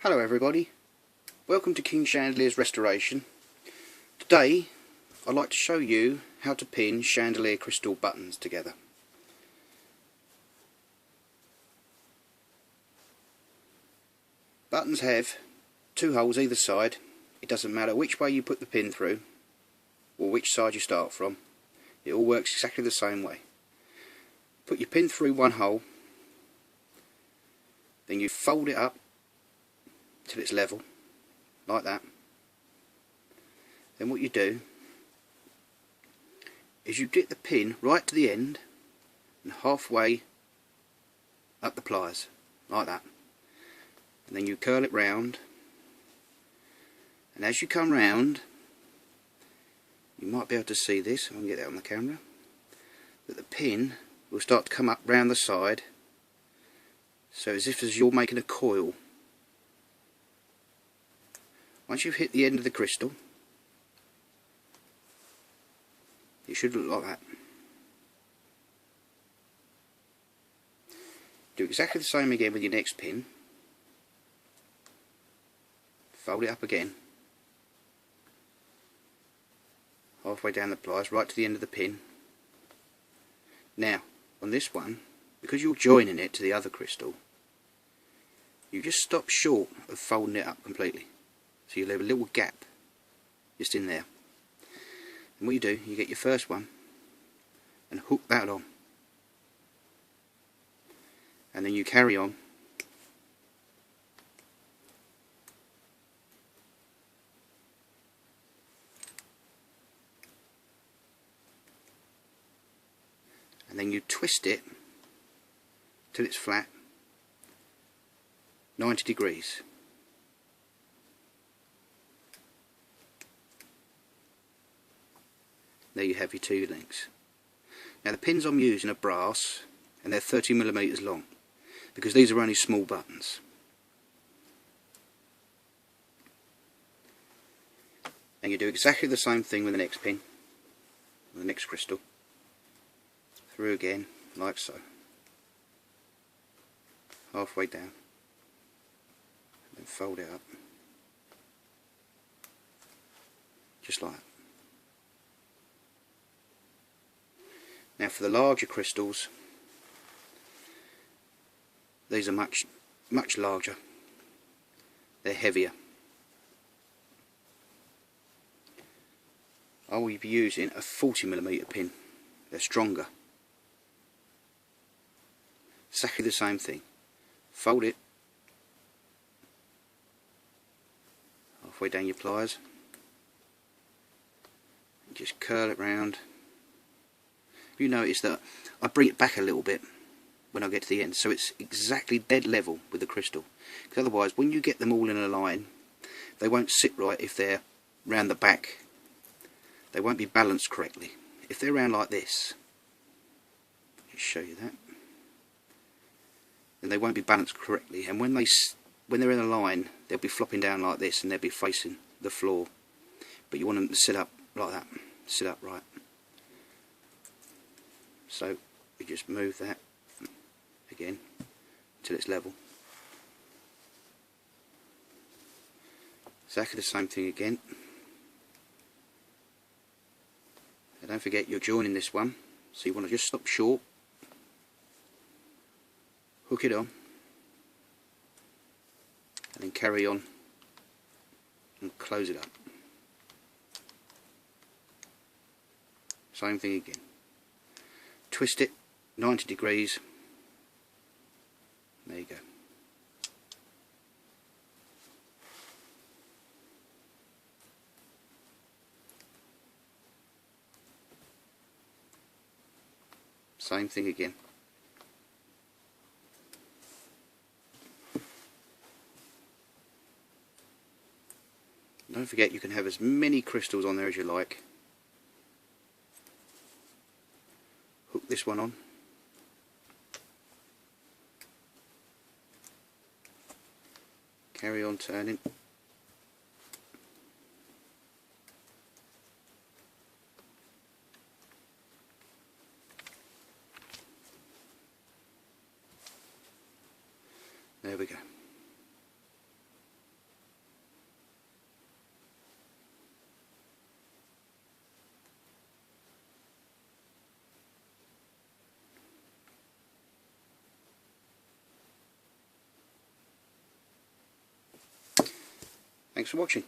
Hello everybody, welcome to King Chandelier's restoration. Today I'd like to show you how to pin chandelier crystal buttons together. Buttons have two holes either side. It doesn't matter which way you put the pin through or which side you start from, it all works exactly the same way. Put your pin through one hole, then you fold it up till it's level, like that. Then what you do is you get the pin right to the end and halfway up the pliers, like that. And then you curl it round, and as you come round, you might be able to see this, I can get that on the camera, that the pin will start to come up round the side, so as if you're making a coil. Once you've hit the end of the crystal, it should look like that. Do exactly the same again with your next pin. Fold it up again, halfway down the pliers, right to the end of the pin. Now, on this one, because you're joining it to the other crystal, you just stop short of folding it up completely. So you leave a little gap just in there. And what you do, you get your first one and hook that on. And then you carry on. And then you twist it till it's flat, 90 degrees. There you have your two links. Now the pins I'm using are brass and they're 30mm long because these are only small buttons. And you do exactly the same thing with the next pin, the next crystal. Through again, like so. Halfway down. Then fold it up. Just like that. Now for the larger crystals, these are much larger. They're heavier. I will be using a 40mm pin. They're stronger. Exactly the same thing. Fold it halfway down your pliers. Just curl it round. You notice that I bring it back a little bit when I get to the end, so it's exactly dead level with the crystal. Because otherwise, when you get them all in a line, they won't sit right if they're round the back. They won't be balanced correctly. If they're round like this, just show you that, then they won't be balanced correctly. And when they're in a line, they'll be flopping down like this, and they'll be facing the floor. But you want them to sit up like that, sit up right. So we just move that again until it's level. Exactly the same thing again. And don't forget you're joining this one, so you want to just stop short, hook it on, and then carry on and close it up. Same thing again. Twist it 90 degrees. There you go. Same thing again. Don't forget you can have as many crystals on there as you like. Hook this one on. Carry on turning. There we go. Thanks for watching.